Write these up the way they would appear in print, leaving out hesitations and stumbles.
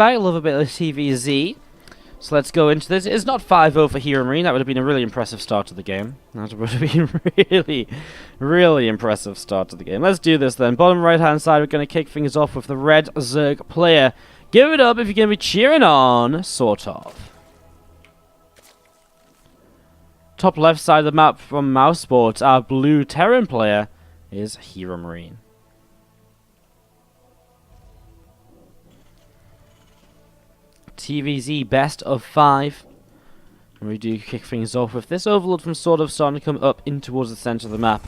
I love a bit of TVZ. So let's go into this. It's not 5-0 for HeroMarine. That would have been a really impressive start to the game. That would have been really, really impressive start to the game. Let's do this then. Bottom right-hand side, we're going to kick things off with the red Zerg player. Give it up if you're going to be cheering on SortOf. Top left side of the map from Mouse Sports, our blue Terran player is HeroMarine. TVZ best of 5. And we do kick things off with this overload from SortOf starting to come up in towards the center of the map.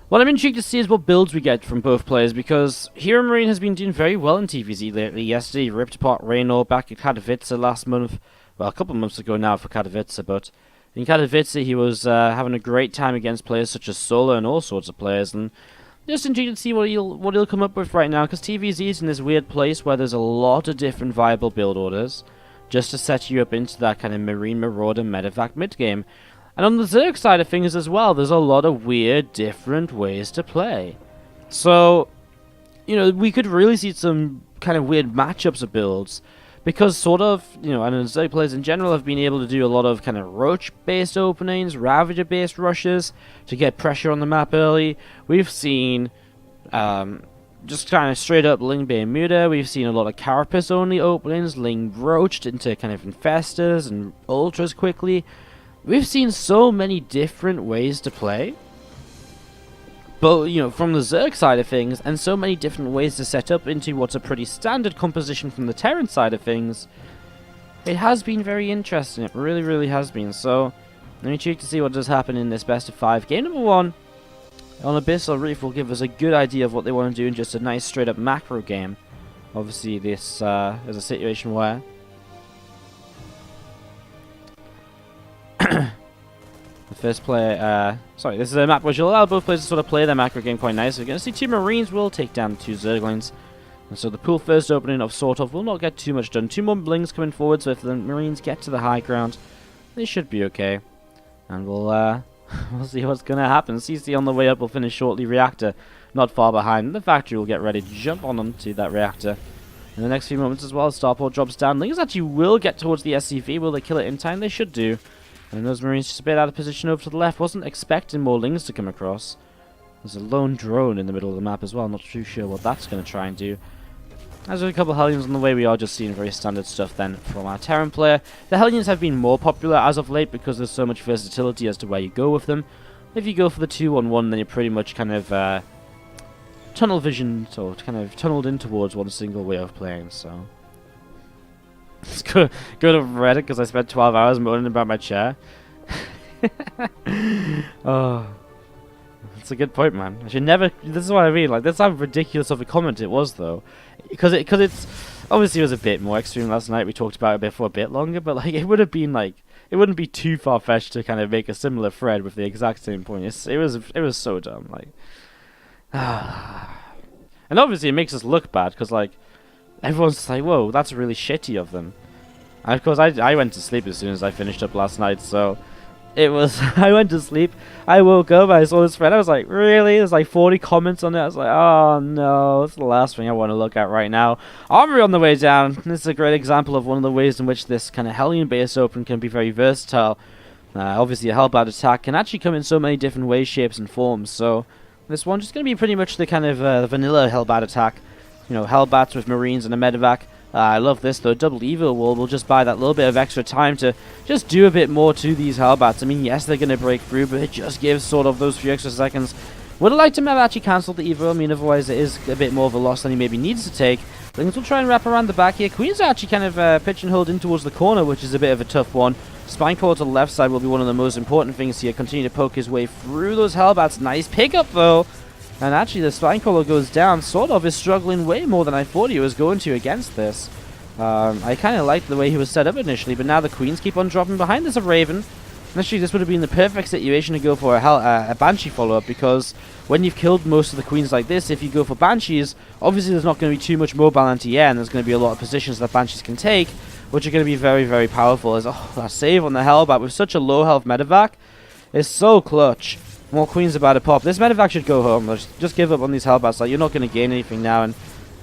What I'm intrigued to see is what builds we get from both players, because HeroMarine has been doing very well in TVZ lately. Yesterday he ripped apart Raynor back at Katowice last month. Well, a couple of months ago now for Katowice, but in Katowice he was having a great time against players such as Solar and all sorts of players, and just intrigued to see what he'll come up with right now, because TVZ is in this weird place where there's a lot of different viable build orders just to set you up into that kind of Marine Marauder medevac mid game. And on the Zerg side of things as well, there's a lot of weird different ways to play. So, you know, we could really see some kind of weird matchups of builds, because SortOf, you know, and Zerg players in general have been able to do a lot of kind of Roach-based openings, Ravager-based rushes to get pressure on the map early. We've seen just kind of straight-up Ling Bermuda. We've seen a lot of Carapace-only openings, Ling Roached into kind of Infestors and Ultras quickly. We've seen so many different ways to play, but, you know, from the Zerg side of things, and so many different ways to set up into what's a pretty standard composition from the Terran side of things. It has been very interesting. It really, really has been. So, let me check to see what does happen in this best of 5. Game number 1 on Abyssal Reef will give us a good idea of what they want to do in just a nice straight-up macro game. Obviously, this is a situation where the first player, this is a map which will allow both players to sort of play their macro game quite nicely. We're going to see 2 Marines will take down 2 Zerglings. And so the pool first opening of SortOf will not get too much done. 2 more Blings coming forward, so if the Marines get to the high ground, they should be okay. And we'll see what's going to happen. CC on the way up will finish shortly. Reactor not far behind. The factory will get ready to jump onto that reactor in the next few moments as well. Starport drops down. Lings actually will get towards the SCV. Will they kill it in time? They should do. And those Marines just a bit out of position over to the left. Wasn't expecting more Lings to come across. There's a lone drone in the middle of the map as well. Not too sure what that's going to try and do. As with a couple of Hellions on the way, we are just seeing very standard stuff then from our Terran player. The Hellions have been more popular as of late because there's so much versatility as to where you go with them. If you go for the 2-1-1, then you're pretty much kind of tunnel vision, or kind of tunneled in towards one single way of playing, so let's go to Reddit because I spent 12 hours moaning about my chair. Oh, that's a good point, man. I should never. This is what I mean. Like, that's how ridiculous of a comment it was, though, because it's obviously it was a bit more extreme last night. We talked about it for a bit longer, but like it would have been like it wouldn't be too far fetched to kind of make a similar thread with the exact same point. It was so dumb, like. And obviously it makes us look bad because like everyone's just like, whoa, that's really shitty of them. And of course I went to sleep as soon as I finished up last night, so it was I went to sleep, I woke up, I saw this thread, I was like, really? There's like 40 comments on it. I was like, oh no, that's the last thing I want to look at right now. Armory on the way down. This is a great example of one of the ways in which this kind of Hellion base open can be very versatile. Obviously a Hellbat attack can actually come in so many different ways, shapes and forms, so this one's just going to be pretty much the kind of vanilla Hellbat attack. You know, Hellbats with Marines and a medevac. I love this though. Double Evil Wall will just buy that little bit of extra time to just do a bit more to these Hellbats. I mean, yes, they're going to break through, but it just gives sort of those few extra seconds. Would have liked him to have actually cancelled the Evil. I mean, otherwise it is a bit more of a loss than he maybe needs to take. Things will try and wrap around the back here. Queen's actually kind of pitch and hold in towards the corner, which is a bit of a tough one. Spineclaw to the left side will be one of the most important things here. Continue to poke his way through those Hellbats. Nice pickup though. And actually the Spinecrawler goes down. SortOf is struggling way more than I thought he was going to against this. I kind of liked the way he was set up initially, but now the Queens keep on dropping behind. There's a Raven. Actually, this would have been the perfect situation to go for a Banshee follow-up, because when you've killed most of the Queens like this, if you go for Banshees, obviously there's not going to be too much mobile anti-air, and there's going to be a lot of positions that Banshees can take, which are going to be very, very powerful. As that save on the Hellbat with such a low health medevac is so clutch. More Queens about to pop. This medevac should go home. Just give up on these Hellbats. Like, you're not going to gain anything now, and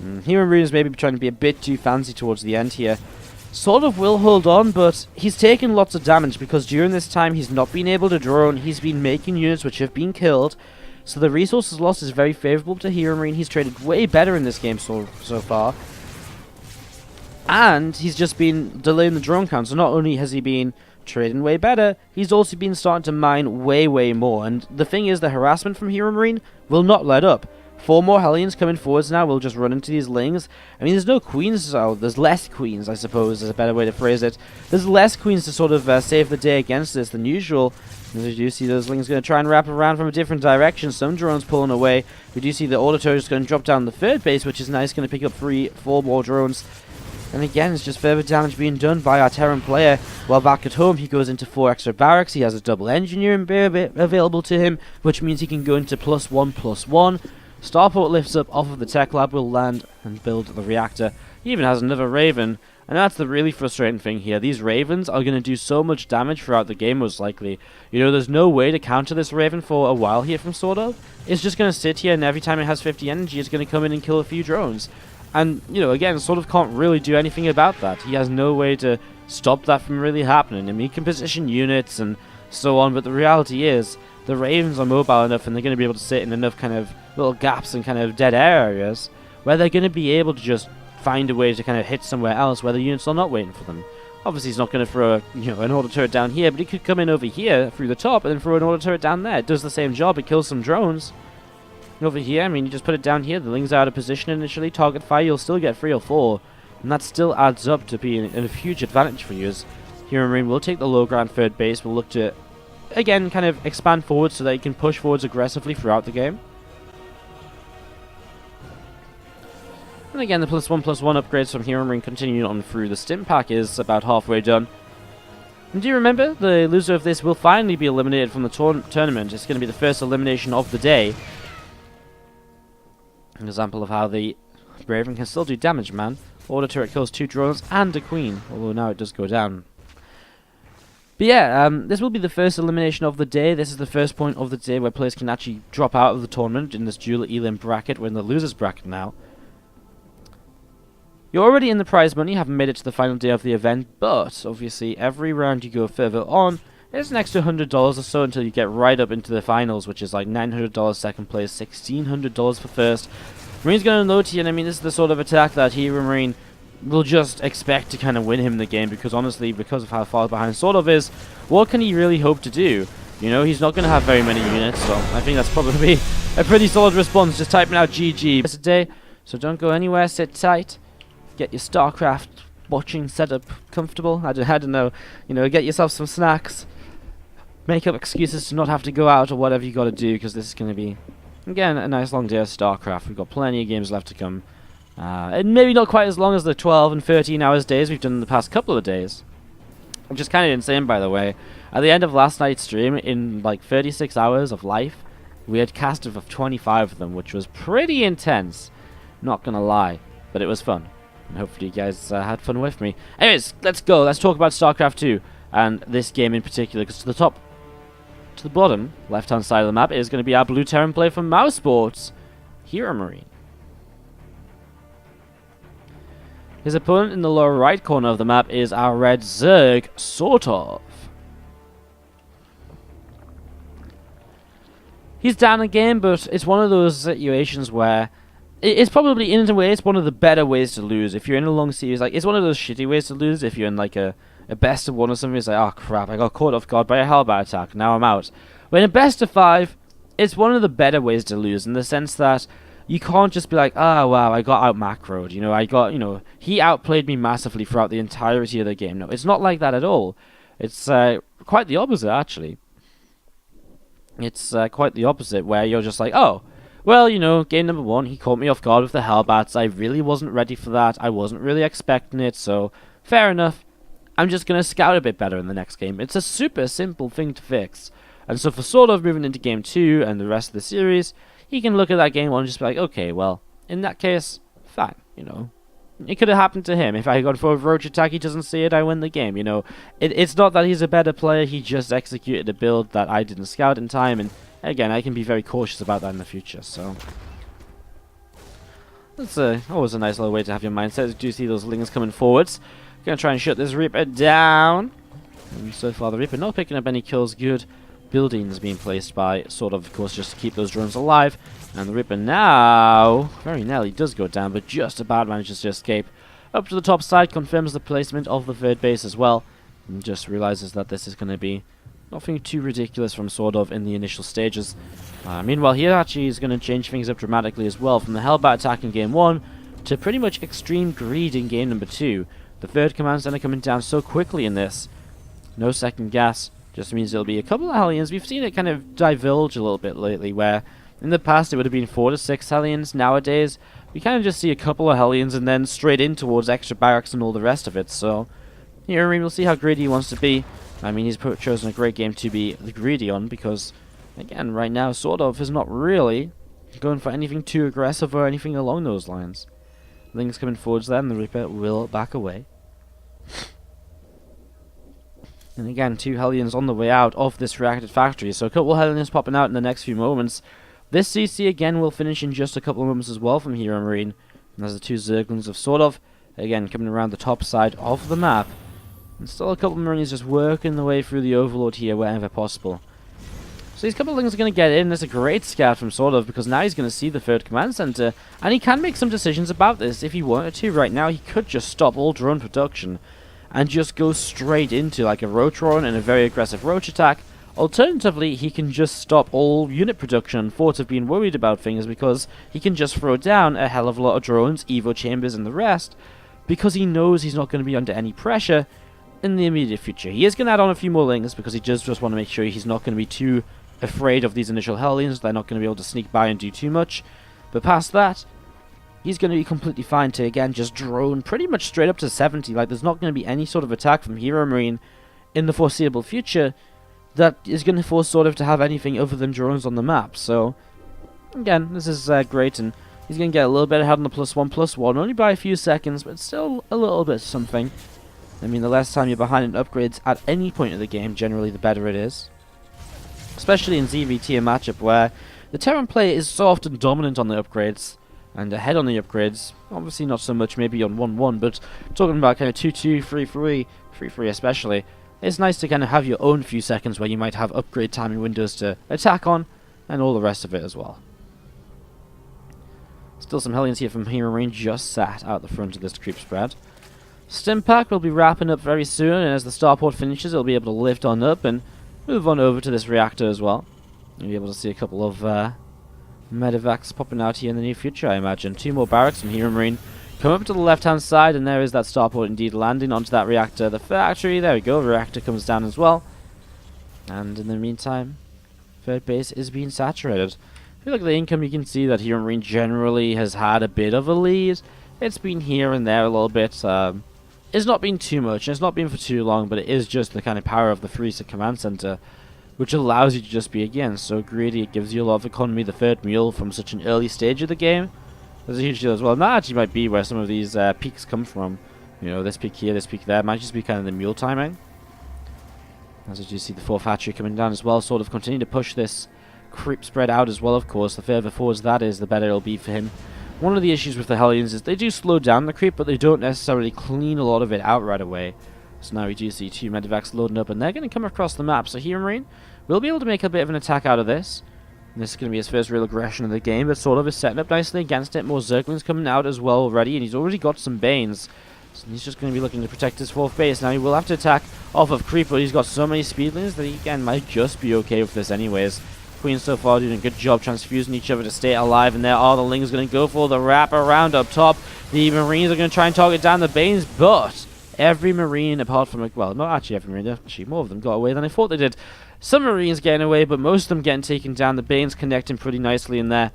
HeroMarine is maybe trying to be a bit too fancy towards the end here. SortOf will hold on, but he's taken lots of damage because during this time he's not been able to drone, he's been making units which have been killed. So the resources lost is very favourable to HeroMarine. He's traded way better in this game so far. And he's just been delaying the drone count, so not only has he been trading way better, he's also been starting to mine way more. And the thing is, the harassment from HeroMarine will not let up. 4 more Hellions coming forwards now will just run into these lings. I mean, there's no queens, so there's less queens, I suppose, is a better way to phrase it. There's less queens to sort of save the day against this than usual. As you do see, those lings going to try and wrap around from a different direction. Some drones pulling away. We do see the auto is going to drop down the third base, which is nice, going to pick up 4 more drones. And again, it's just further damage being done by our Terran player. While back at home, he goes into 4 extra barracks. He has a double engineering bay available to him, which means he can go into +1/+1. Starport lifts up off of the tech lab, will land and build the reactor. He even has another Raven, and that's the really frustrating thing here. These Ravens are going to do so much damage throughout the game, most likely. You know, there's no way to counter this Raven for a while here from SortOf. It's just going to sit here, and every time it has 50 energy, it's going to come in and kill a few drones. And, you know, again, SortOf can't really do anything about that. He has no way to stop that from really happening. I mean, he can position units and so on, but the reality is, the Ravens are mobile enough, and they're going to be able to sit in enough kind of little gaps and kind of dead areas where they're going to be able to just find a way to kind of hit somewhere else where the units are not waiting for them. Obviously, he's not going to throw an auto turret down here, but he could come in over here through the top and then throw an auto turret down there. It does the same job. It kills some drones. And over here, I mean, you just put it down here. The lings are out of position initially. Target fire, you'll still get 3 or 4. And that still adds up to being a huge advantage for you. As HeroMarine will take the low ground third base. We'll look to, again, kind of expand forward so that he can push forwards aggressively throughout the game. And again, the +1/+1 upgrades from HeroMarine continuing on through. The stim pack is about halfway done. And do you remember, the loser of this will finally be eliminated from the tournament. It's going to be the first elimination of the day. An example of how the Raven can still do damage, man. Auto turret kills 2 drones and a queen, although now it does go down. But yeah, this will be the first elimination of the day. This is the first point of the day where players can actually drop out of the tournament in this dual elim bracket. We're in the losers bracket now. You're already in the prize money, haven't made it to the final day of the event, but obviously every round you go further on, it's an extra $100 or so until you get right up into the finals, which is like $900 second place, $1,600 for first. Marine's going to unload here, and I mean, this is the sort of attack that HeroMarine will just expect to kind of win him the game, because honestly, because of how far behind SortOf is, what can he really hope to do? You know, he's not going to have very many units, so I think that's probably a pretty solid response, just typing out GG. It's a day, so don't go anywhere, sit tight, get your StarCraft watching setup comfortable, I don't know, you know, get yourself some snacks, make up excuses to not have to go out or whatever you got to do, because this is going to be, again, a nice long day of StarCraft. We've got plenty of games left to come. And maybe not quite as long as the 12 and 13 hours days we've done in the past couple of days. Which is kind of insane, by the way. At the end of last night's stream, in like 36 hours of life, we had casted for 25 of them, which was pretty intense. Not gonna lie, but it was fun. And hopefully you guys had fun with me. Anyways, let's go. Let's talk about StarCraft 2. And this game in particular, because to the bottom, left-hand side of the map, is going to be our blue Terran player from Mouse Sports, HeroMarine. His opponent in the lower right corner of the map is our red Zerg, SortOf. He's down again, but it's one of those situations where it's probably, in a way, it's one of the better ways to lose. If you're in a long series, like, it's one of those shitty ways to lose. If you're in like a best of 1 or something, it's like, oh crap, I got caught off guard by a Hellbat attack, now I'm out. But in a best of 5, it's one of the better ways to lose, in the sense that you can't just be like, oh wow, I got out macroed, you know, he outplayed me massively throughout the entirety of the game. No, it's not like that at all. It's quite the opposite, actually. It's quite the opposite, where you're just like, oh, well, you know, game number 1, he caught me off guard with the Hellbats, I really wasn't ready for that, I wasn't really expecting it, so fair enough. I'm just going to scout a bit better in the next game. It's a super simple thing to fix. And so for SortOf moving into game 2 and the rest of the series, he can look at that game 1 and just be like, okay, well, in that case, fine, you know. It could have happened to him. If I go for a roach attack, he doesn't see it, I win the game, you know. It's not that he's a better player, he just executed a build that I didn't scout in time, and again, I can be very cautious about that in the future, so. That's always a nice little way to have your mindset. You do see those lings coming forwards. Gonna try and shut this Reaper down. And so far the Reaper not picking up any kills. Good buildings being placed by of course, just to keep those drones alive. And the Reaper now, very nearly does go down, but just about manages to escape. Up to the top side, confirms the placement of the third base as well. And just realizes that this is going to be nothing too ridiculous from SortOf in the initial stages. Meanwhile, here actually is going to change things up dramatically as well. From the Hellbat attack in game 1 to pretty much extreme greed in game number 2. The third command center coming down so quickly in this. No second gas. Just means there'll be a couple of Hellions. We've seen it kind of diverge a little bit lately, where in the past it would have been 4 to 6 Hellions. Nowadays, we kind of just see a couple of Hellions and then straight in towards extra barracks and all the rest of it. So, HeroMarine will see how greedy he wants to be. I mean, he's chosen a great game to be the greedy on because, again, right now, SortOf is not really going for anything too aggressive or anything along those lines. Lings coming forwards there, and the Reaper will back away. And again, 2 Hellions on the way out of this reacted factory, so a couple of Hellions popping out in the next few moments. This CC again will finish in just a couple of moments as well from HeroMarine. And there's the 2 Zerglings of SortOf, again coming around the top side of the map. And still a couple of Marines just working their way through the Overlord here wherever possible. So these couple of things are going to get in. There's a great scout from SortOf because now he's going to see the third command center. And he can make some decisions about this if he wanted to. Right now he could just stop all drone production and just go straight into like a roach drone and a very aggressive roach attack. Alternatively, he can just stop all unit production. Thought of being worried about things because he can just throw down a hell of a lot of drones, Evo chambers and the rest, because he knows he's not going to be under any pressure in the immediate future. He is going to add on a few more lings because he does just want to make sure he's not going to be too afraid of these initial Hellions. They're not going to be able to sneak by and do too much. But past that, he's going to be completely fine to, again, just drone pretty much straight up to 70. Like, there's not going to be any sort of attack from HeroMarine in the foreseeable future that is going to force SortOf to have anything other than drones on the map. So, again, this is great, and he's going to get a little bit ahead on the +1/+1, only by a few seconds, but still a little bit something. I mean, the less time you're behind in upgrades at any point of the game, generally the better it is. Especially in ZVT, a matchup where the Terran player is so often dominant on the upgrades, and ahead on the upgrades. Obviously not so much maybe on 1-1, but talking about kind of 2-2, 3-3, 3-3 especially, it's nice to kind of have your own few seconds where you might have upgrade timing windows to attack on, and all the rest of it as well. Still some Hellions here from HeroMarine just sat out the front of this creep spread. Stimpack will be wrapping up very soon, and as the starport finishes, it'll be able to lift on up and move on over to this reactor as well. You'll be able to see a couple of medevacs popping out here in the near future, I imagine. 2 more barracks from HeroMarine. Come up to the left-hand side, and there is that starport indeed landing onto that reactor. The factory, there we go, the reactor comes down as well. And in the meantime, third base is being saturated. If you look at the income, you can see that HeroMarine generally has had a bit of a lead. It's been here and there a little bit. It's not been too much, and it's not been for too long, but it is just the kind of power of the 3-sec command center, which allows you to just be, again, so greedy. It gives you a lot of economy, the third mule, from such an early stage of the game. There's a huge deal as well. And that actually might be where some of these peaks come from. You know, this peak here, this peak there. Might just be kind of the mule timing. As you see the 4th hatchery coming down as well, sort of continue to push this creep spread out as well, of course. The further forwards that is, the better it'll be for him. One of the issues with the Hellions is they do slow down the creep, but they don't necessarily clean a lot of it out right away. So now we do see 2 medevacs loading up, and they're going to come across the map. So HeroMarine will be able to make a bit of an attack out of this. And this is going to be his first real aggression of the game, but SortOf is setting up nicely against it. More Zerglings coming out as well already, and he's already got some Banes. So he's just going to be looking to protect his 4th base. Now he will have to attack off of creep, but he's got so many speedlings that he, again, might just be okay with this anyways. Queen so far doing a good job transfusing each other to stay alive, and there are the Lings going to go for the wrap around up top. The Marines are going to try and target down the Banes, but every Marine apart from, well, not actually every Marine, actually more of them got away than I thought they did. Some Marines getting away, but most of them getting taken down. The Banes connecting pretty nicely in there,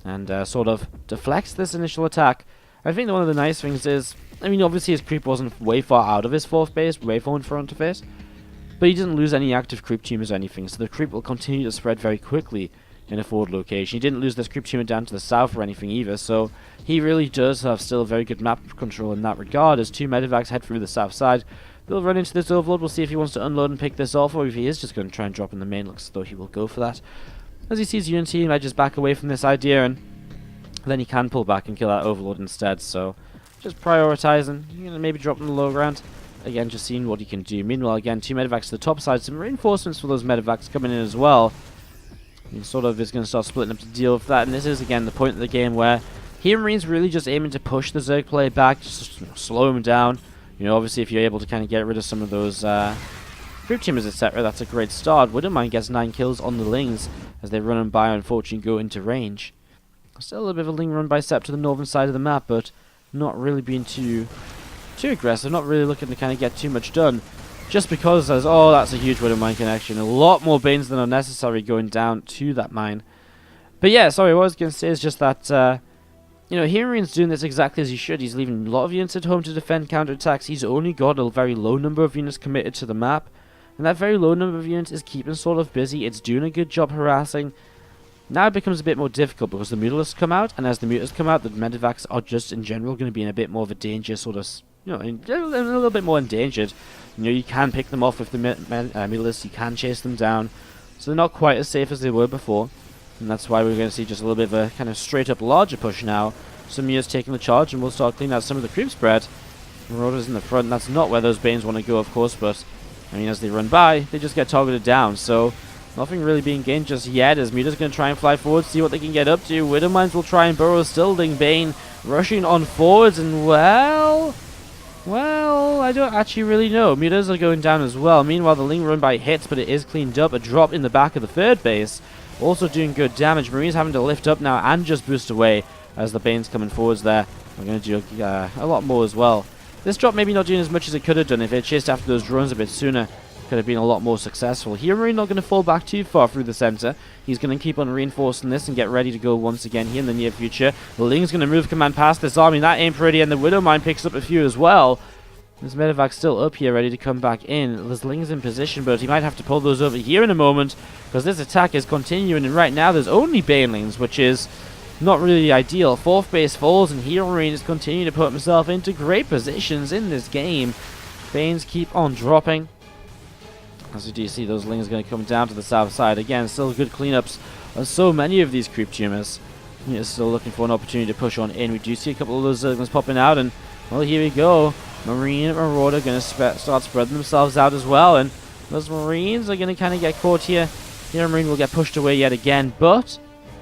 and SortOf deflects this initial attack. I think that one of the nice things is, I mean, obviously his creep wasn't way far out of his 4th base, way far in front of it, but he didn't lose any active creep tumors or anything, so the creep will continue to spread very quickly in a forward location. He didn't lose this creep tumor down to the south or anything either, so he really does have still very good map control in that regard. As 2 medevacs head through the south side, they'll run into this overlord. We'll see if he wants to unload and pick this off, or if he is just going to try and drop in the main. Looks as though he will go for that. As he sees Unity, he might just back away from this idea and then you can pull back and kill that Overlord instead. So just prioritizing, maybe dropping the low ground. Again, just seeing what he can do. Meanwhile, again, 2 medevacs to the top side. Some reinforcements for those medevacs coming in as well. And sort of is going to start splitting up to deal with that. And this is, again, the point of the game where HeroMarine's really just aiming to push the Zerg player back, just slow him down. Obviously, if you're able to kind of get rid of some of those group teamers, etc., that's a great start. WardiTV gets 9 kills on the Lings as they run them by, unfortunately, go into range. Still a little bit of a Ling run by Sep to the northern side of the map, but not really being too aggressive, not really looking to kind of get too much done. Just because there's, oh, that's a huge WardiTV connection. A lot more Banes than are necessary going down to that mine. But yeah, sorry, what I was going to say is just that, HeroMarine's doing this exactly as he should. He's leaving a lot of units at home to defend counterattacks. He's only got a very low number of units committed to the map. And that very low number of units is keeping SortOf busy. It's doing a good job harassing. Now it becomes a bit more difficult because the mutalisks come out, and as the mutalisks come out, the medevacs are just in general going to be in a bit more of a danger, sort of, a little bit more endangered. You can pick them off with the mutalisks, you can chase them down, so they're not quite as safe as they were before, and that's why we're going to see just a little bit of a kind of straight up larger push now. Some units taking the charge, and we'll start cleaning out some of the creep spread. Marauders in the front, and that's not where those Banes want to go, of course, but as they run by, they just get targeted down, so nothing really being gained just yet, as Muta's going to try and fly forward, see what they can get up to. WardiTV will try and burrow still. Bane rushing on forwards, and well, I don't actually really know. Mutas are going down as well. Meanwhile, the Ling run by hits, but it is cleaned up. A drop in the back of the third base, also doing good damage. Marine's having to lift up now and just boost away as the Bane's coming forwards there. We're going to do a lot more as well. This drop maybe not doing as much as it could have done if it chased after those drones a bit sooner. Could have been a lot more successful. HeroMarine not going to fall back too far through the center. He's going to keep on reinforcing this and get ready to go once again here in the near future. The Ling's going to move command past this army. That ain't pretty, and the WardiTV picks up a few as well. This medevac's still up here ready to come back in. There's Ling's in position, but he might have to pull those over here in a moment because this attack is continuing, and right now there's only Banelings, which is not really ideal. 4th base falls, and HeroMarine is continuing to put himself into great positions in this game. Banes keep on dropping. As you do see, those Lings going to come down to the south side. Again, still good cleanups on so many of these creep tumors. Still looking for an opportunity to push on in. We do see a couple of those Zerglings popping out, and well, here we go. Marine and Marauder going to start spreading themselves out as well, and those Marines are going to kind of get caught here. HeroMarine will get pushed away yet again, but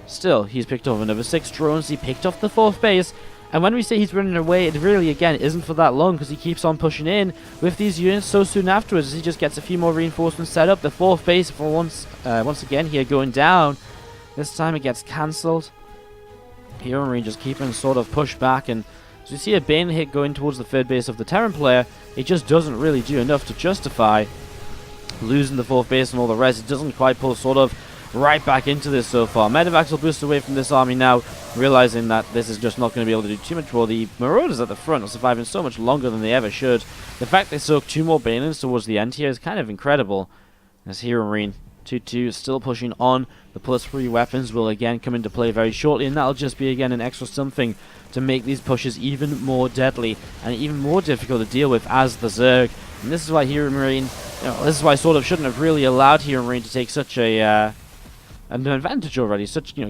still, he's picked off another 6 drones. He picked off the 4th base. And when we say he's running away, it really, again, isn't for that long because he keeps on pushing in with these units so soon afterwards as he just gets a few more reinforcements set up. The 4th base for once again here going down. This time it gets cancelled. HeroMarine just keeping sort of pushed back, and as you see a Bane hit going towards the 3rd base of the Terran player, it just doesn't really do enough to justify losing the 4th base and all the rest. It doesn't quite pull SortOf right back into this so far. Medevacs will boost away from this army now, realizing that this is just not going to be able to do too much. Well, the Marauders at the front are surviving so much longer than they ever should. The fact they soak 2 more Banelings towards the end here is kind of incredible. As HeroMarine 2-2 still pushing on. The +3 weapons will again come into play very shortly, and that'll just be again an extra something to make these pushes even more deadly and even more difficult to deal with as the Zerg. And this is why HeroMarine, this is why SortOf shouldn't have really allowed HeroMarine to take such an advantage already,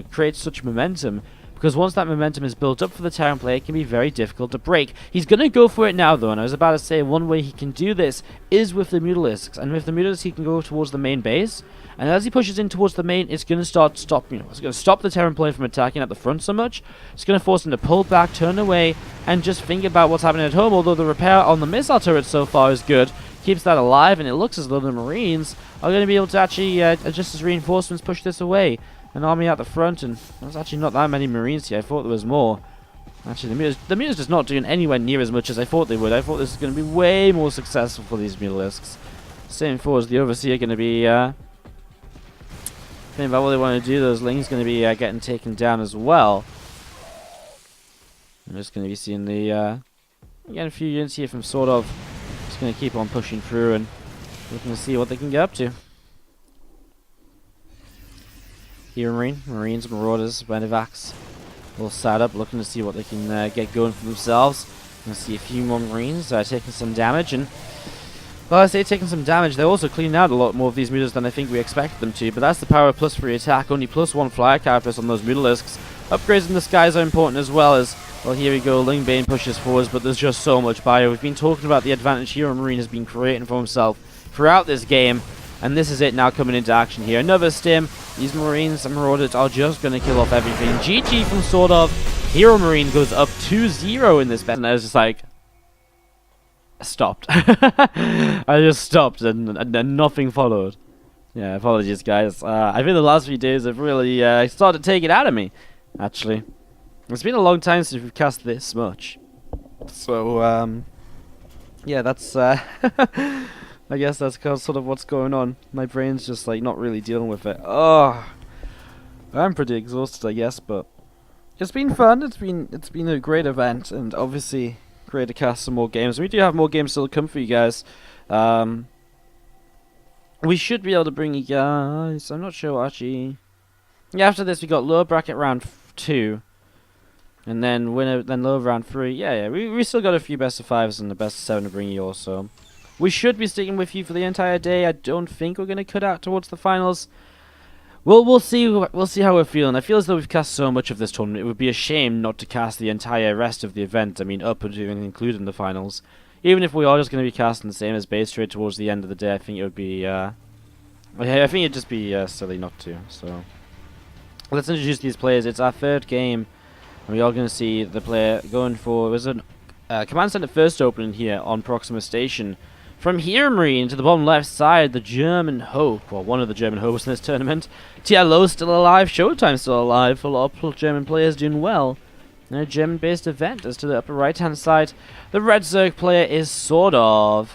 create such momentum, because once that momentum is built up for the Terran player, it can be very difficult to break. He's going to go for it now though, and I was about to say one way he can do this is with the Mutalisks, and with the Mutalisks he can go towards the main base, and as he pushes in towards the main, it's going to it's going to stop the Terran player from attacking at the front so much. It's going to force him to pull back, turn away, and just think about what's happening at home, although the repair on the missile turret so far is good. Keeps that alive, and it looks as though the Marines are going to be able to actually, just as reinforcements, push this away. An army out the front, and there's actually not that many Marines here. I thought there was more. Actually, the Mutalisks just not doing anywhere near as much as I thought they would. I thought this was going to be way more successful for these Mutalisks. Same for as the Overseer going to be, thinking about what they want to do. Those Lings going to be getting taken down as well. I'm just going to be seeing the, again, a few units here from SortOf. Just going to keep on pushing through and looking to see what they can get up to. HeroMarine, Marines, Marauders, Medevacs, all sat up, looking to see what they can get going for themselves. Going to see a few more Marines taking some damage, and well, I say taking some damage, they're also cleaning out a lot more of these mutas than I think we expected them to, but that's the power of +3 attack, only +1 flyer carapace on those Mutalisks. Upgrades in the skies are important as well as, well, here we go, Lingbane pushes forwards, but there's just so much bio. We've been talking about the advantage HeroMarine has been creating for himself throughout this game, and this is it now coming into action here. Another stim. These Marines and Marauders are just going to kill off everything. GG from SortOf. HeroMarine goes up 2-0 in this bet, and I was just like, stopped. I just stopped, and nothing followed. Yeah, apologies, guys. I think the last few days have really started to take it out of me, actually. It's been a long time since we've cast this much. So, yeah, that's, I guess that's sort of what's going on. My brain's just, like, not really dealing with it. Oh, I'm pretty exhausted, I guess, but it's been fun. It's been a great event, and obviously great to cast some more games. We do have more games still to come for you guys. We should be able to bring you guys. I'm not sure, actually. Yeah, after this, we got lower bracket round 2. And then lower round 3. Yeah, we still got a few best of 5s and the best of 7 to bring you also. We should be sticking with you for the entire day. I don't think we're going to cut out towards the finals. We'll see how we're feeling. I feel as though we've cast so much of this tournament. It would be a shame not to cast the entire rest of the event. I mean, up and including the finals. Even if we are just going to be casting the same as base trade towards the end of the day, I think it would be, I think it'd just be silly not to. So, let's introduce these players. It's our third game, and we are going to see the player going for. There's a command center first opening here on Proxima Station. From HeroMarine to the bottom left side, the German Hope, or one of the German Hopes in this tournament. TLO's still alive, Showtime's still alive. A lot of German players doing well. A German-based event. As to the upper right-hand side, the Red Zerg player is SortOf.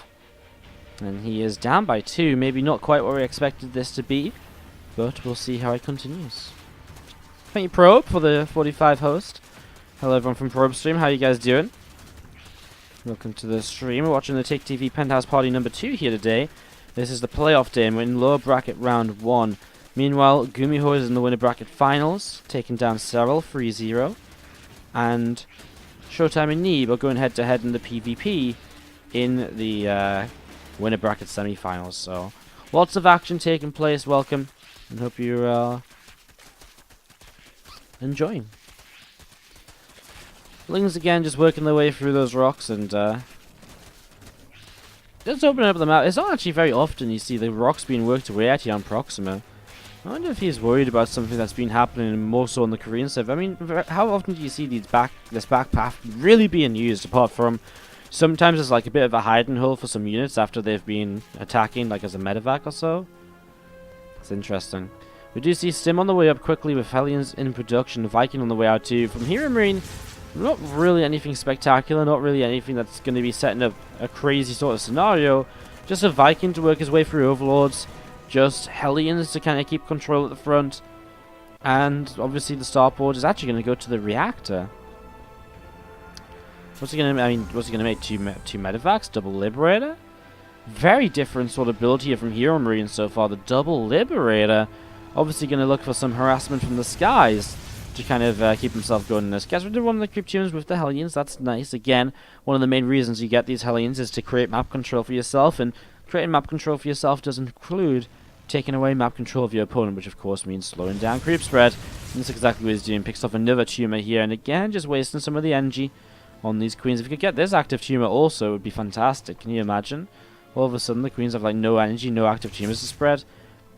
And he is down by 2. Maybe not quite what we expected this to be, but we'll see how it continues. Thank you, Probe, for the 45 host. Hello, everyone from Probe Stream. How you guys doing? Welcome to the stream. We're watching the TikTV Penthouse Party number 2 here today. This is the playoff day, and we're in lower bracket round 1. Meanwhile, Gumiho is in the winner bracket finals, taking down Cyril 3-0. And Showtime and Neeb are going head-to-head in the PvP in the winner bracket semi-finals. So, lots of action taking place. Welcome, and hope you're enjoying. Lings again, just working their way through those rocks and just opening up the map. It's not actually very often you see the rocks being worked away at here on Proxima. I wonder if he's worried about something that's been happening more so on the Korean server. I mean, how often do you see this back path really being used, apart from sometimes it's like a bit of a hiding hole for some units after they've been attacking, like as a medevac or so? It's interesting. We do see Stim on the way up quickly with Hellions in production, Viking on the way out too. From HeroMarine, not really anything spectacular, not really anything that's going to be setting up a crazy sort of scenario. Just a Viking to work his way through Overlords. Just Hellions to kind of keep control at the front. And obviously the starport is actually going to go to the reactor. What's he going to make? Two medevacs? Double Liberator? Very different sort of build here from HeroMarine so far. The Double Liberator obviously going to look for some harassment from the skies to kind of keep himself going in this. Gets rid of one of the Cryptiums with the Hellions. That's nice. Again, one of the main reasons you get these Hellions is to create map control for yourself, and creating map control for yourself does include taking away map control of your opponent, which of course means slowing down creep spread. And that's exactly what he's doing. Picks off another tumor here, and again, just wasting some of the energy on these queens. If we could get this active tumor also, it would be fantastic. Can you imagine? All of a sudden, the queens have like no energy, no active tumors to spread.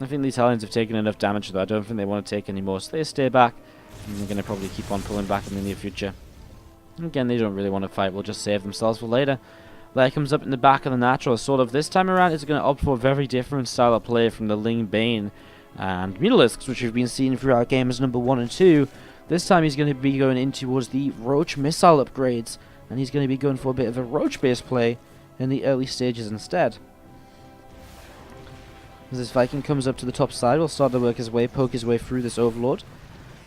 I think these Hellions have taken enough damage though. I don't think they want to take any more, so they stay back. And they're going to probably keep on pulling back in the near future. Again, they don't really want to fight. We'll just save themselves for later. Lair comes up in the back of the natural. SortOf this time around is going to opt for a very different style of play from the Ling Bane and Mutalisks, which we've been seeing throughout games number 1 and 2. This time he's going to be going in towards the Roach missile upgrades, and he's going to be going for a bit of a Roach-based play in the early stages instead. As this Viking comes up to the top side, we'll start to work his way, poke his way through this Overlord.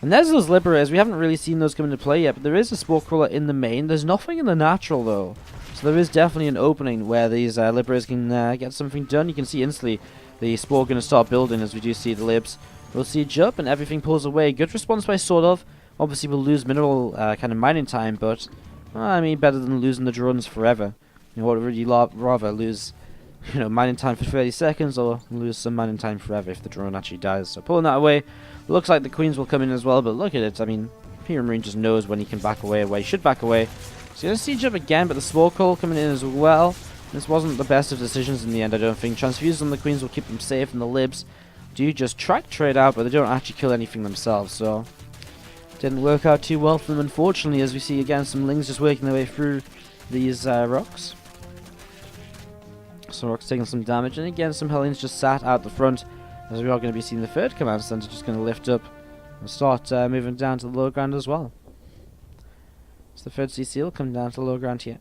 And there's those Liberators. We haven't really seen those come into play yet, but there is a Spore Crawler in the main. There's nothing in the natural, though. So there is definitely an opening where these Liberators can get something done. You can see instantly the Spore going to start building as we do see the Libs. We'll see a jump and everything pulls away. Good response by SortOf. Obviously, we'll lose mineral kind of mining time, but I mean, better than losing the drones forever. You know, what would you rather lose? You know, mining time for 30 seconds or lose some mining time forever if the drone actually dies. So pulling that away. Looks like the queens will come in as well, but look at it. I mean, HeroMarine just knows when he can back away and where he should back away. He's going to siege up again, but the Spore Coil coming in as well. This wasn't the best of decisions in the end, I don't think. Transfuses on the Queens will keep them safe, and the Libs do just try to trade out, but they don't actually kill anything themselves, so didn't work out too well for them, unfortunately, as we see again some Lings just working their way through these rocks. So Rock's taking some damage, and again some Hellions just sat out the front, as we are going to be seeing the third command center just going to lift up and start moving down to the low ground as well. So the third CC will come down to the low ground here.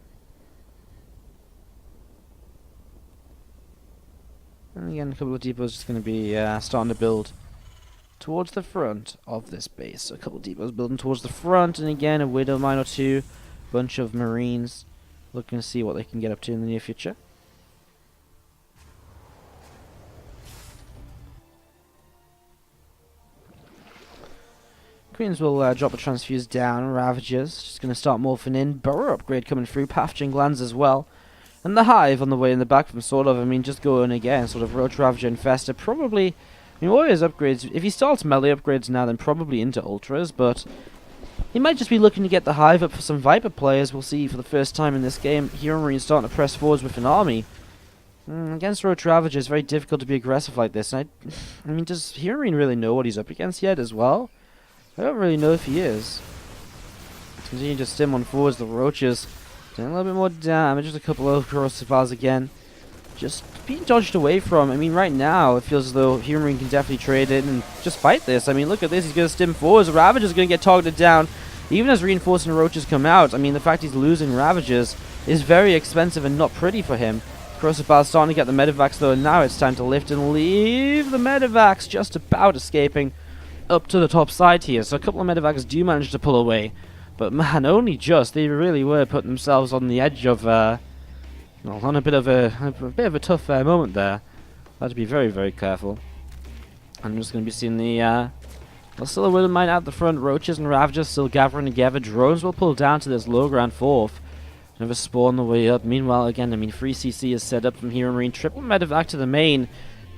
And again, a couple of depots just going to be starting to build towards the front of this base. So a couple of depots building towards the front, and again a Widow Mine or two, bunch of Marines looking to see what they can get up to in the near future. Queens will drop a transfuse down. Ravagers just going to start morphing in. Burrow upgrade coming through. Pathogen glands as well. And the Hive on the way in the back from SortOf. I mean, just going again. Sort of Roach, Ravager, Infester. Probably, I mean, Warriors upgrades. If he starts melee upgrades now, then probably into Ultras. But he might just be looking to get the Hive up for some Viper players. We'll see for the first time in this game. HeroMarine starting to press forwards with an army. Against Roach Ravager, it's very difficult to be aggressive like this. And I mean, does HeroMarine really know what he's up against yet as well? I don't really know if he is. Continue to stim on forwards. The Roaches doing a little bit more damage. Just a couple of corrosive bars again. Just being dodged away from. I mean, right now it feels as though HeroMarine can definitely trade in and just fight this. I mean, look at this. He's going to stim forwards. The Ravager's going to get targeted down. Even as reinforcing Roaches come out, I mean, the fact he's losing Ravagers is very expensive and not pretty for him. Corrosive bars starting to get the Medivacs though, and now it's time to lift and leave. The Medivacs just about escaping up to the top side here, so a couple of Medivacs do manage to pull away, but man, only just. They really were putting themselves on the edge of on a bit of a tough moment there. Had to be very, very careful. I'm just going to be seeing the still a Widow Mine out the front. Roaches and Ravagers still gathering together. Drones will pull down to this low ground fourth. Another spawn on the way up. Meanwhile, again, I mean, 3CC is set up from HeroMarine. Triple Medivac to the main.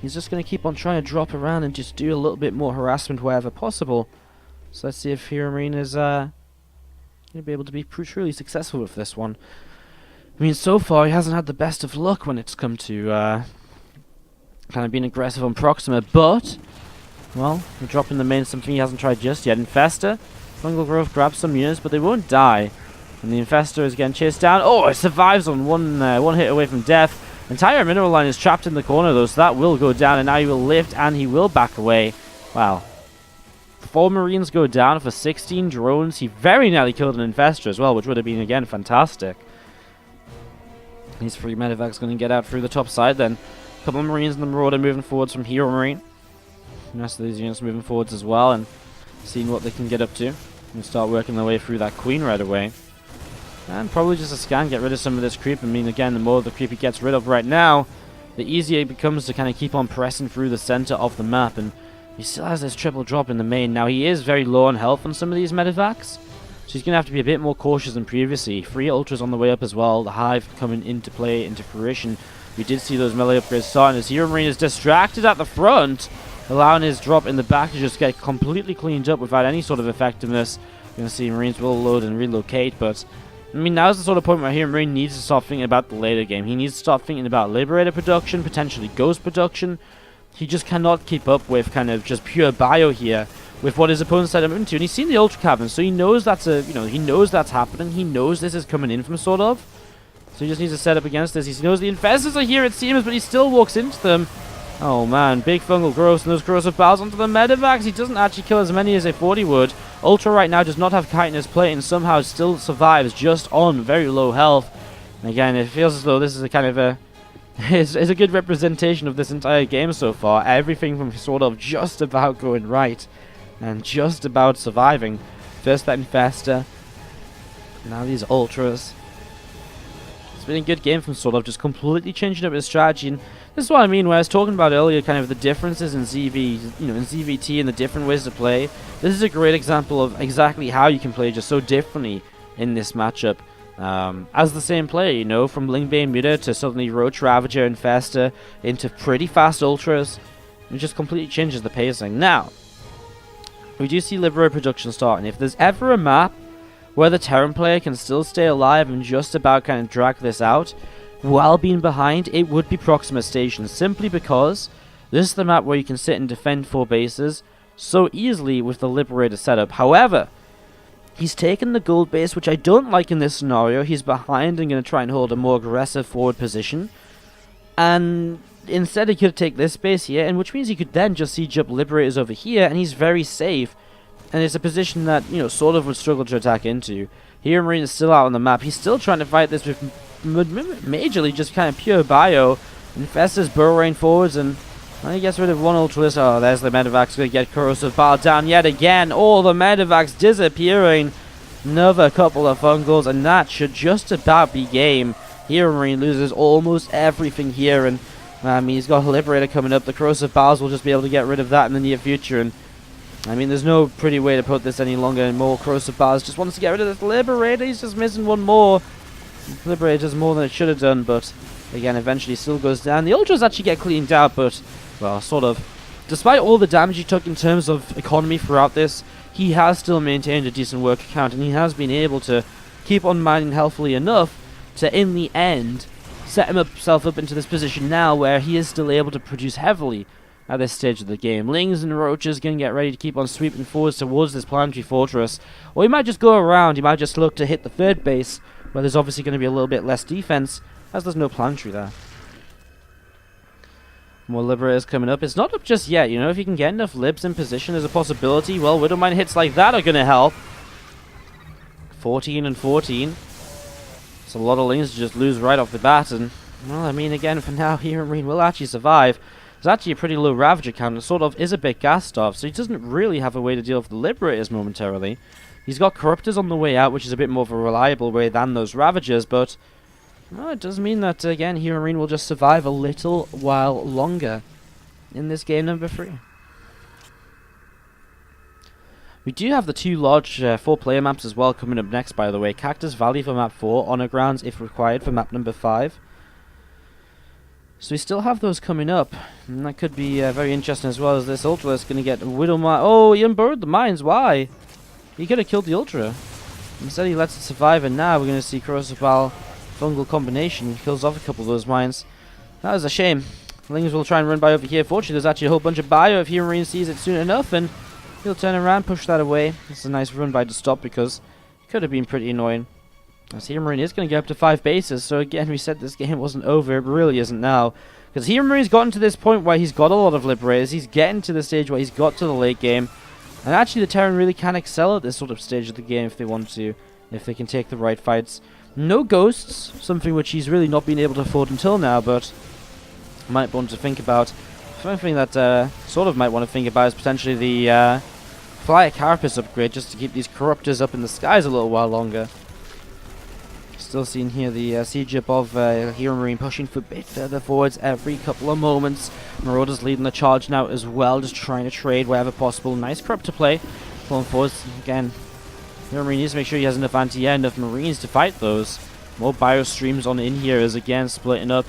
He's just going to keep on trying to drop around and just do a little bit more harassment wherever possible. So let's see if HeroMarine is going to be able to be truly successful with this one. I mean, so far he hasn't had the best of luck when it's come to kind of being aggressive on Proxima, but, well, we're dropping the main, something he hasn't tried just yet. Infester, Fungal Growth grabs some units, but they won't die. And the Infester is getting chased down. Oh, it survives on one hit away from death. Entire mineral line is trapped in the corner though, so that will go down, and now he will lift and he will back away. Wow. 4 Marines go down for 16 drones. He very nearly killed an Infester as well, which would have been again fantastic. These 3 Medivacs going to get out through the top side then. A couple of Marines and the Marauder moving forwards from HeroMarine. The rest of these units moving forwards as well and seeing what they can get up to. And start working their way through that Queen right away. And probably just a scan, get rid of some of this creep. I mean, again, the more the creep he gets rid of right now, the easier it becomes to kind of keep on pressing through the center of the map. And he still has this triple drop in the main. Now, he is very low on health on some of these Medivacs, so he's going to have to be a bit more cautious than previously. 3 Ultras on the way up as well. The Hive coming into play, into fruition. We did see those melee upgrades starting as HeroMarine is distracted at the front, allowing his drop in the back to just get completely cleaned up without any sort of effectiveness. You're going to see Marines will load and relocate, but I mean, now's the sort of point where HeroMarine needs to start thinking about the later game. He needs to start thinking about Liberator production, potentially Ghost production. He just cannot keep up with kind of just pure bio here with what his opponents set him into. And he's seen the Ultra Cavern, so he knows that's he knows that's happening. He knows this is coming in from SortOf. So he just needs to set up against this. He knows the Infestors are here, it seems, but he still walks into them. Oh man, big fungal growth and those corrosive bowels onto the Medivacs. He doesn't actually kill as many as I thought he would. Ultra right now does not have chitinous plate and somehow still survives just on very low health. And again, it feels as though this is a kind of a is a good representation of this entire game so far. Everything from SortOf just about going right and just about surviving. First that Infester, now these Ultras. It's been a good game from SortOf, just completely changing up his strategy. And this is what I mean when I was talking about earlier, kind of the differences in ZV, in ZVT and the different ways to play. This is a great example of exactly how you can play just so differently in this matchup. As the same player, from Lingbane Muta to suddenly Roach, Ravager, and Infester into pretty fast Ultras. It just completely changes the pacing. Now, we do see Liberator production starting. If there's ever a map where the Terran player can still stay alive and just about kind of drag this out while being behind, it would be Proxima Station, simply because this is the map where you can sit and defend 4 bases so easily with the Liberator setup. However, he's taken the gold base, which I don't like in this scenario. He's behind and going to try and hold a more aggressive forward position, and instead he could take this base here, and which means he could then just siege up Liberators over here, and he's very safe. And it's a position that, you know, SortOf would struggle to attack into. HeroMarine is still out on the map. He's still trying to fight this with majorly just kind of pure bio. Infestors burrowing forwards, and he gets rid of one Ultralist. Oh, there's the Medivacs going to get Corrosive Bile down yet again. All the Medivacs disappearing. Another couple of fungals, and that should just about be game. HeroMarine loses almost everything here, and I mean, he's got a Liberator coming up. The Corrosive Biles will just be able to get rid of that in the near future, and I mean, there's no pretty way to put this any longer. And more Corrosive Biles just wants to get rid of this Liberator. He's just missing one more. Liberator does more than it should have done, but again, eventually still goes down. The Ultras actually get cleaned out, but, well, sort of. Despite all the damage he took in terms of economy throughout this, he has still maintained a decent worker count, and he has been able to keep on mining healthily enough to, in the end, set himself up into this position now where he is still able to produce heavily at this stage of the game. Lings and Roaches going to get ready to keep on sweeping forwards towards this planetary fortress. Or he might just go around. He might just look to hit the 3rd base, where there's obviously going to be a little bit less defense, as there's no planetary there. More Liberators coming up. It's not up just yet, you know. If you can get enough Libs in position, there's a possibility. Well, Widowmine hits like that are going to help. 14 and 14. It's a lot of Lings to just lose right off the bat, and, well, I mean, again, for now, HeroMarine will actually survive. There's actually a pretty low Ravager count, and SortOf is a bit gas-starved, so he doesn't really have a way to deal with the Liberators momentarily. He's got Corruptors on the way out, which is a bit more of a reliable way than those Ravagers, but, well, it does mean that, again, HeroMarine will just survive a little while longer in this game number 3. We do have the 2 large 4-player maps as well coming up next, by the way. Cactus Valley for map 4, Honor Grounds if required for map number 5. So we still have those coming up, and that could be very interesting, as well as this Ultra is going to get Widowmine. Oh, he unburrowed the mines. Why? He could have killed the Ultra. Instead he lets it survive, and now we're going to see Corrosive Bile fungal combination. Kills off a couple of those mines. That is a shame. Lings will try and run by over here. Fortunately, there's actually a whole bunch of bio if HeroMarine sees it soon enough, and he'll turn around, push that away. It's a nice run by to stop, because it could have been pretty annoying. As HeroMarine is going to get up to 5 bases, so again, we said this game wasn't over. It really isn't now. Because HeroMarine's gotten to this point where he's got a lot of Liberators. He's getting to the stage where he's got to the late game. And actually, the Terran really can excel at this sort of stage of the game if they want to. If they can take the right fights. No Ghosts, something which he's really not been able to afford until now, but might want to think about. Something that SortOf might want to think about is potentially the Flyer Carapace upgrade, just to keep these Corruptors up in the skies a little while longer. Still seeing here the siege up of HeroMarine pushing for a bit further forwards every couple of moments. Marauder's leading the charge now as well, just trying to trade wherever possible. Nice Corrupt to play. Pulling forwards again. HeroMarine needs to make sure he has enough anti-air, enough Marines to fight those. More biostreams on in here as again splitting up.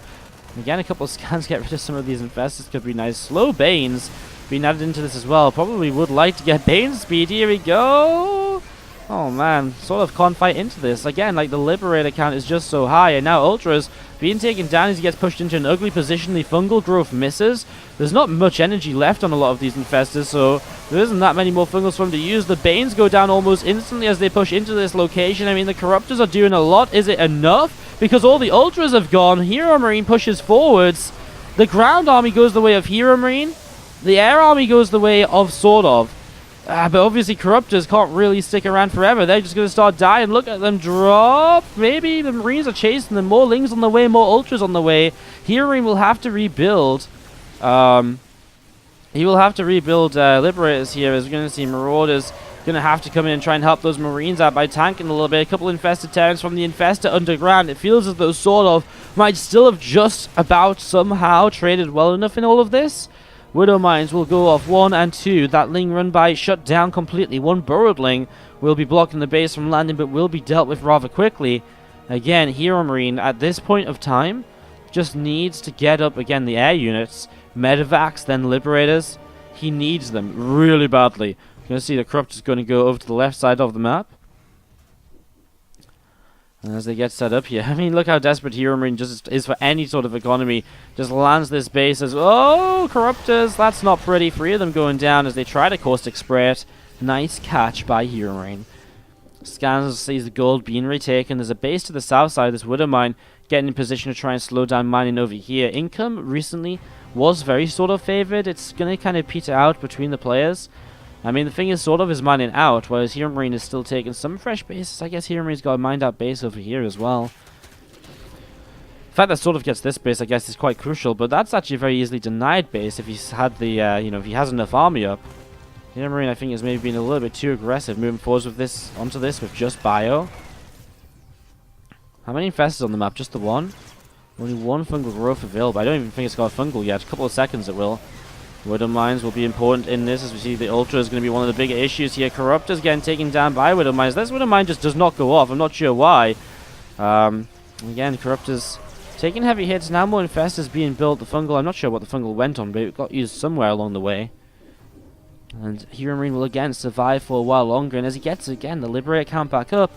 Again, a couple of scans get rid of some of these infestors. Could be nice. Slow Banes being added into this as well. Probably would like to get Bane speed. Here we go. Oh man, SortOf can't fight into this. Again, like the Liberator count is just so high, and now Ultra's being taken down as he gets pushed into an ugly position. The fungal growth misses. There's not much energy left on a lot of these infestors, so there isn't that many more fungals for him to use. The Banes go down almost instantly as they push into this location. I mean, the Corruptors are doing a lot. Is it enough? Because all the Ultras have gone. HeroMarine pushes forwards. The ground army goes the way of HeroMarine. The air army goes the way of SortOf. But obviously Corruptors can't really stick around forever. They're just going to start dying. Look at them drop. Maybe the Marines are chasing them. More Lings on the way, more Ultras on the way. HeroMarine will have to rebuild. He will have to rebuild Liberators here, as we're going to see Marauders going to have to come in and try and help those Marines out by tanking a little bit. A couple infested Terrans from the Infestor underground. It feels as though SortOf might still have just about somehow traded well enough in all of this. Widow Mines will go off 1 and 2. That Ling run by shut down completely. One burrowed Ling will be blocking the base from landing, but will be dealt with rather quickly. Again, HeroMarine at this point of time just needs to get up the air units. Medivacs, then Liberators. He needs them really badly. You're going to see the Corrupt is going to go over to the left side of the map. And as they get set up here, I mean, look how desperate HeroMarine just is for any sort of economy. Just lands this base as, oh, Corruptors, that's not pretty. 3 of them going down as they try to caustic spray it. Nice catch by HeroMarine. Scans sees the gold being retaken. There's a base to the south side of this Widow Mine, getting in position to try and slow down mining over here. Income recently was very sort of favored. It's going to kind of peter out between the players. I mean, the thing is, SortOf is mining out, whereas HeroMarine is still taking some fresh bases. I guess HeroMarine's got a mined out base over here as well. The fact that SortOf gets this base, I guess, is quite crucial, but that's actually a very easily denied base if he's had the, if he has enough army up. HeroMarine, I think, has maybe been a little bit too aggressive moving forwards with this, onto this with just bio. How many infestors on the map? Just the one? Only one fungal growth available. I don't even think it's got a fungal yet. A couple of seconds it will. Widow Mines will be important in this, as we see the Ultra is going to be one of the bigger issues here. Corruptors getting taken down by Widow Mines. This Widow Mine just does not go off. I'm not sure why. Again, Corruptors taking heavy hits. Now more Infestors being built. The fungal, I'm not sure what the fungal went on, but it got used somewhere along the way. And HeroMarine will again survive for a while longer. And as he gets again the Liberator count back up,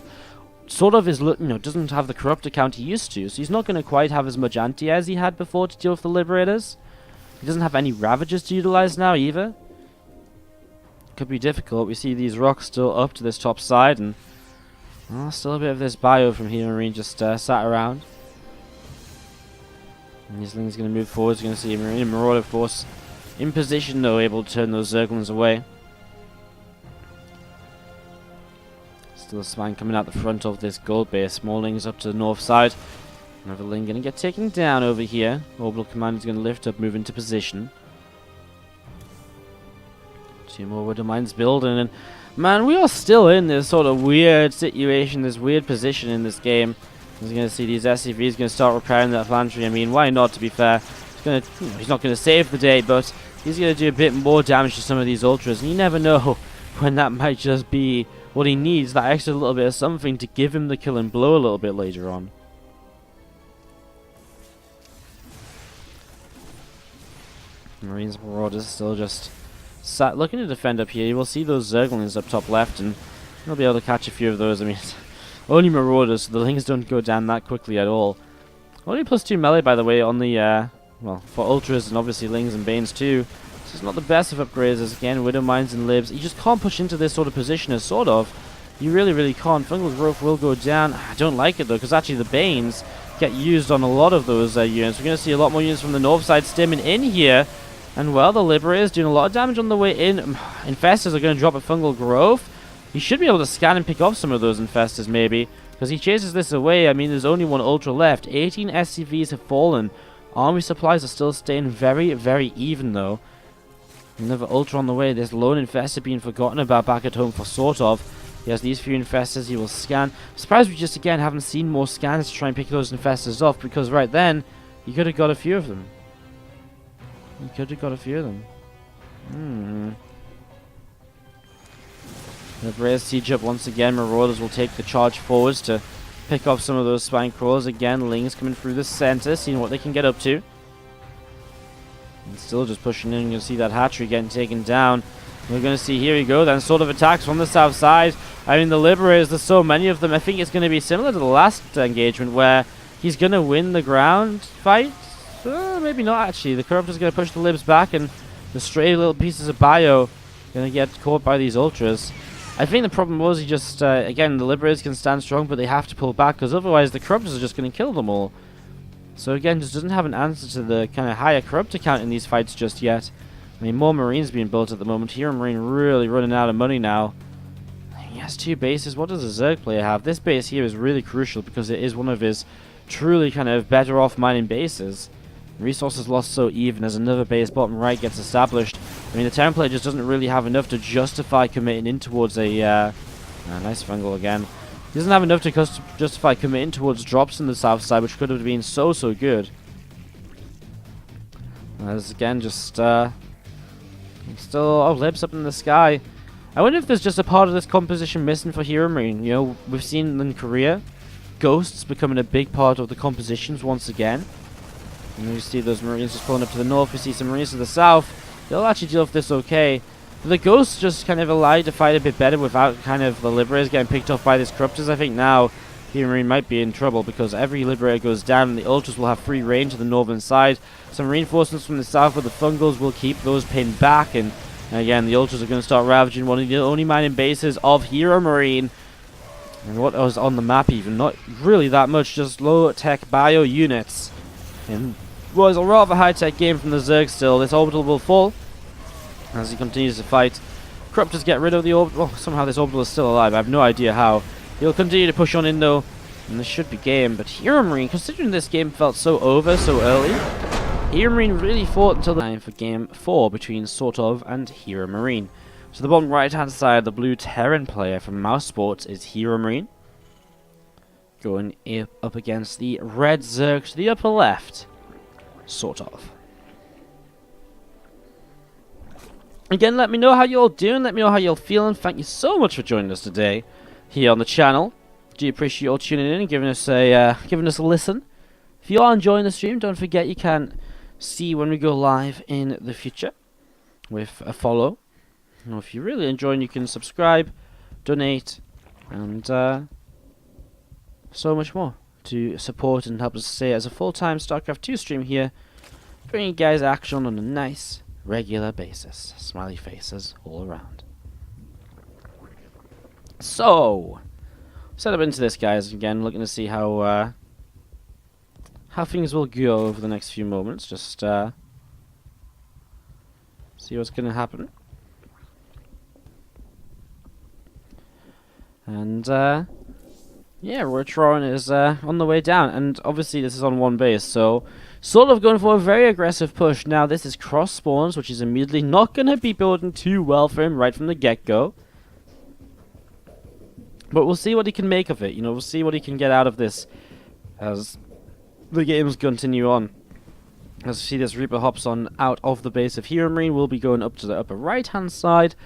SortOf is doesn't have the Corruptor count he used to, so he's not going to quite have as much anti as he had before to deal with the Liberators. He doesn't have any Ravagers to utilize now either. Could be difficult. We see these rocks still up to this top side, and still a bit of this bio from HeroMarine just sat around. And Yisling's going to move forward. He's going to see Marine Marauder Force in position, though, able to turn those Zerglings away. Still a Spine coming out the front of this gold base. Maulings up to the north side. Another Ling going to get taken down over here. Orbital Command is going to lift up, move into position. 2 more Widow Mines building, and man, we are still in this sort of weird situation, this weird position in this game. He's going to see these SCVs going to start repairing that infantry. I mean, why not, to be fair? He's not going to save the day, but he's going to do a bit more damage to some of these Ultras, and you never know when that might just be what he needs, that extra little bit of something to give him the kill and blow a little bit later on. Marines Marauders still just sat looking to defend up here. You will see those Zerglings up top left, and they'll be able to catch a few of those. I mean, only Marauders, so the Lings don't go down that quickly at all. Only +2 melee, by the way, on the, well, for Ultras and obviously Lings and Banes too. This is not the best of upgrades, as again, Widow Mines and Libs. You just can't push into this sort of position as SortOf. You really, really can't. Fungal Growth will go down. I don't like it, though, because actually the Banes get used on a lot of those units. We're going to see a lot more units from the north side stimming in here. And, well, the Liberator is doing a lot of damage on the way in. Infestors are going to drop a Fungal Growth. He should be able to scan and pick off some of those Infestors, maybe. Because he chases this away. I mean, there's only one Ultra left. 18 SCVs have fallen. Army supplies are still staying very, very even, though. Another Ultra on the way. There's lone Infestor being forgotten about back at home for SortOf. He has these few Infestors. He will scan. I'm surprised we just, again, haven't seen more scans to try and pick those Infestors off. Because right then, you could have got a few of them. You could have got a few of them. The Braves siege up once again. Marauders will take the charge forwards to pick off some of those Spine Crawlers. Again, Lings coming through the center, seeing what they can get up to. And still just pushing in. You're going to see that hatchery getting taken down. We're going to see, here we go, then SortOf attacks from the south side. I mean, the Liberators, there's so many of them. I think it's going to be similar to the last engagement where he's going to win the ground fight. Maybe not, actually. The Corruptor's going to push the Libs back, and the stray little pieces of bio going to get caught by these Ultras. I think the problem was he just, again, the Liberators can stand strong, but they have to pull back, because otherwise the Corruptors are just going to kill them all. So again, just doesn't have an answer to the kind of higher Corruptor count in these fights just yet. I mean, more Marines being built at the moment. HeroMarine really running out of money now. He has 2 bases. What does a Zerg player have? This base here is really crucial, because it is one of his truly kind of better off mining bases. Resources lost so even as another base bottom right gets established. I mean, the town player just doesn't really have enough to justify committing in towards a... nice fungal again. He doesn't have enough to justify committing towards drops in the south side, which could have been so good. As again, just... still... Oh, Libs up in the sky. I wonder if there's just a part of this composition missing for HeroMarine. You know, we've seen in Korea, ghosts becoming a big part of the compositions once again. And you see those Marines just pulling up to the north. We see some Marines to the south. They'll actually deal with this okay. The Ghosts just kind of allowed to fight a bit better without kind of the Liberators getting picked off by these Corruptors. I think now HeroMarine might be in trouble because every Liberator goes down and the Ultras will have free range to the northern side. Some reinforcements from the south with the Fungals will keep those pinned back, and again the Ultras are going to start ravaging one of the only mining bases of HeroMarine. And what was on the map even, not really that much, just low-tech bio units. And was a rather high-tech game from the Zerg still. This orbital will fall as he continues to fight. Corruptors get rid of the orbital. Well, somehow this orbital is still alive. I have no idea how. He'll continue to push on in though, and this should be game. But HeroMarine, considering this game felt so over so early, HeroMarine really fought until the time for game 4 between SortOf and HeroMarine. So the bottom right-hand side, the blue Terran player from Mouse Sports is HeroMarine, going up against the red Zerg to the upper left, SortOf. Again, let me know how you're all doing, let me know how you're feeling. Thank you so much for joining us today here on the channel. Do appreciate you all tuning in and giving us a listen. If you are enjoying the stream, don't forget you can see when we go live in the future with a follow. And if you're really enjoying, you can subscribe, donate, and so much more to support and help us stay as a full-time StarCraft 2 stream here, bringing you guys action on a nice, regular basis. Smiley faces all around. So, set up into this, guys. Again, looking to see how things will go over the next few moments. Just see what's going to happen. And yeah, Rotron is on the way down, and obviously this is on one base, so sort of going for a very aggressive push. Now this is cross spawns, which is immediately not going to be building too well for him right from the get-go. But we'll see what he can make of it. You know, we'll see what he can get out of this as the games continue on. As you see, this Reaper hops on out of the base of HeroMarine. We'll be going up to the upper right-hand side.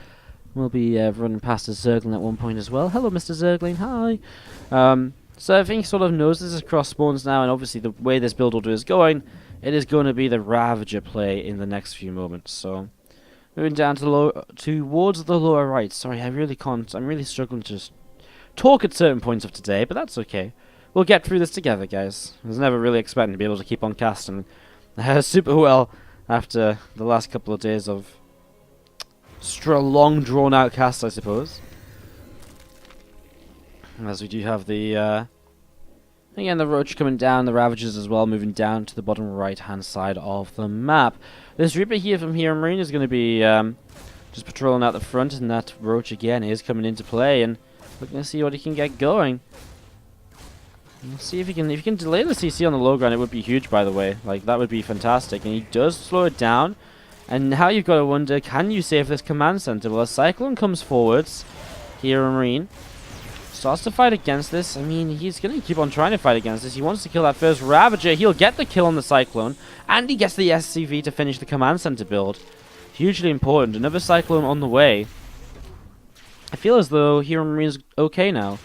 We'll be running past a Zergling at one point as well. Hello, Mr. Zergling. Hi. So I think he sort of knows this is cross spawns now, and obviously the way this build order is going, it is going to be the Ravager play in the next few moments. So moving down to towards the lower right. Sorry, I really can't. I'm really struggling to just talk at certain points of today, but that's okay. We'll get through this together, guys. I was never really expecting to be able to keep on casting super well after the last couple of days of long drawn out cast, I suppose. As we do have the again the Roach coming down, the Ravagers as well moving down to the bottom right hand side of the map. This Reaper here from HeroMarine is going to be just patrolling out the front, and that Roach again is coming into play, and looking to see what he can get going. Let's see if he can delay the CC on the low ground. It would be huge, by the way. Like, that would be fantastic, and he does slow it down. And now you've got to wonder, can you save this command center? Well, a Cyclone comes forwards. HeroMarine starts to fight against this. I mean, he's going to keep on trying to fight against this. He wants to kill that first Ravager. He'll get the kill on the Cyclone, and he gets the SCV to finish the command center build. Hugely important. Another Cyclone on the way. I feel as though HeroMarine's okay now.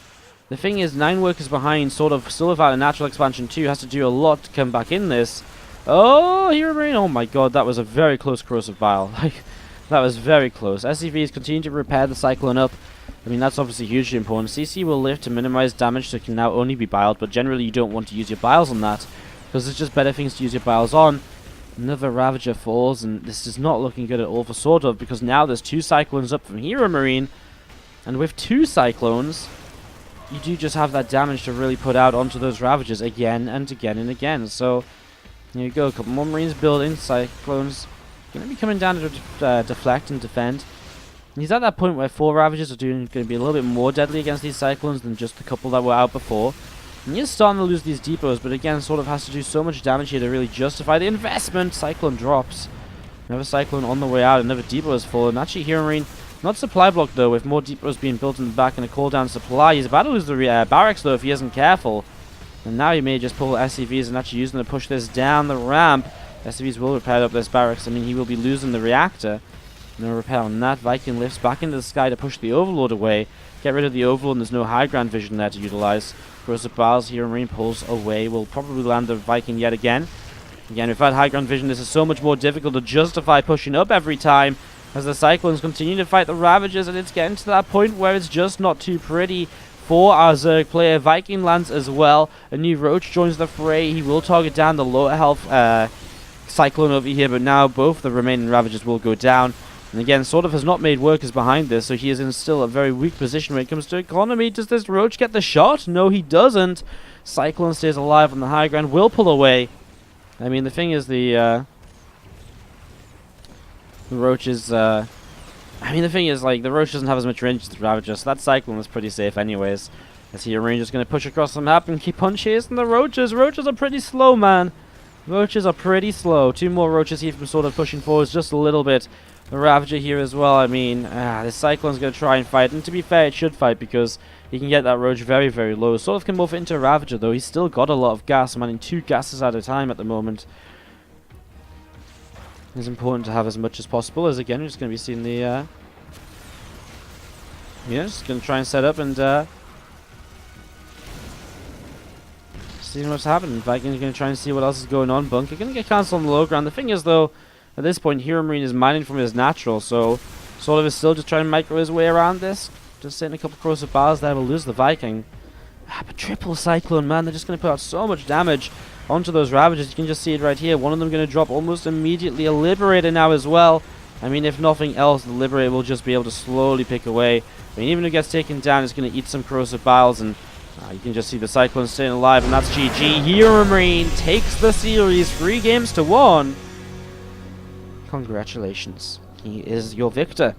The thing is, 9 workers behind, sort of still without a natural expansion 2, has to do a lot to come back in this. Oh, HeroMarine! Oh my god, that was a very close corrosive bile. Like, that was very close. SCVs continue to repair the Cyclone up. I mean, that's obviously hugely important. CC will lift to minimize damage, so it can now only be biled, but generally you don't want to use your biles on that, because there's just better things to use your biles on. Another Ravager falls, and this is not looking good at all for SortOf, because now there's 2 Cyclones up from HeroMarine, and with 2 Cyclones, you do just have that damage to really put out onto those Ravagers again and again and again. So, here you go, a couple more Marines building, Cyclones going to be coming down to deflect and defend. And he's at that point where 4 Ravagers are going to be a little bit more deadly against these Cyclones than just the couple that were out before. And he's starting to lose these depots, but again, sort of has to do so much damage here to really justify the investment. Cyclone drops. Another Cyclone on the way out, another depot has fallen. Actually, HeroMarine, not supply block though, with more depots being built in the back and a cooldown supply. He's about to lose the barracks though if he isn't careful. And now he may just pull SCVs and actually use them to push this down the ramp. SCVs will repair up this barracks. I mean, he will be losing the reactor. No repair on that. Viking lifts back into the sky to push the Overlord away. Get rid of the Overlord, and there's no high ground vision there to utilize. Corrosive Biles, HeroMarine pulls away. Will probably land the Viking yet again. Again, without high ground vision, this is so much more difficult to justify pushing up every time. as the Cyclones continue to fight the Ravagers, and it's getting to that point where it's just not too pretty for our Zerg player. Viking lands as well. A new Roach joins the fray. He will target down the lower health Cyclone over here, but now both the remaining Ravagers will go down. And again, SortOf has not made workers behind this, so he is in still a very weak position when it comes to economy. Does this Roach get the shot? No, he doesn't. Cyclone stays alive on the high ground, will pull away. I mean, the thing is, the Roach is, the Roach doesn't have as much range as the Ravager, so that Cyclone is pretty safe anyways. As HeroMarine is going to push across the map and keep on chasing the Roaches. Roaches are pretty slow, man. Roaches are pretty slow. 2 more Roaches here from SortOf pushing forwards just a little bit. The Ravager here as well. I mean, this Cyclone's going to try and fight, and to be fair, it should fight because he can get that Roach very, very low. SortOf can morph it into a Ravager, though. He's still got a lot of gas, manning 2 gases at a time at the moment. It's important to have as much as possible, as again, we're just going to be seeing the, yeah, just going to try and set up and, see what's happening. Vikings are going to try and see what else is going on. Bunker going to get cancelled on the low ground. The thing is, though, at this point, HeroMarine is mining from his natural, so SortOf is still just trying to micro his way around this. Just setting a couple corrosive bars there, will lose the Viking. But triple Cyclone, man, they're just going to put out so much damage onto those Ravagers. You can just see it right here. One of them going to drop almost immediately. A Liberator now as well. I mean, if nothing else, the Liberator will just be able to slowly pick away. I mean, even if it gets taken down, it's going to eat some corrosive biles, and you can just see the Cyclone staying alive, and that's GG. HeroMarine takes the series 3 games to 1. Congratulations. He is your victor.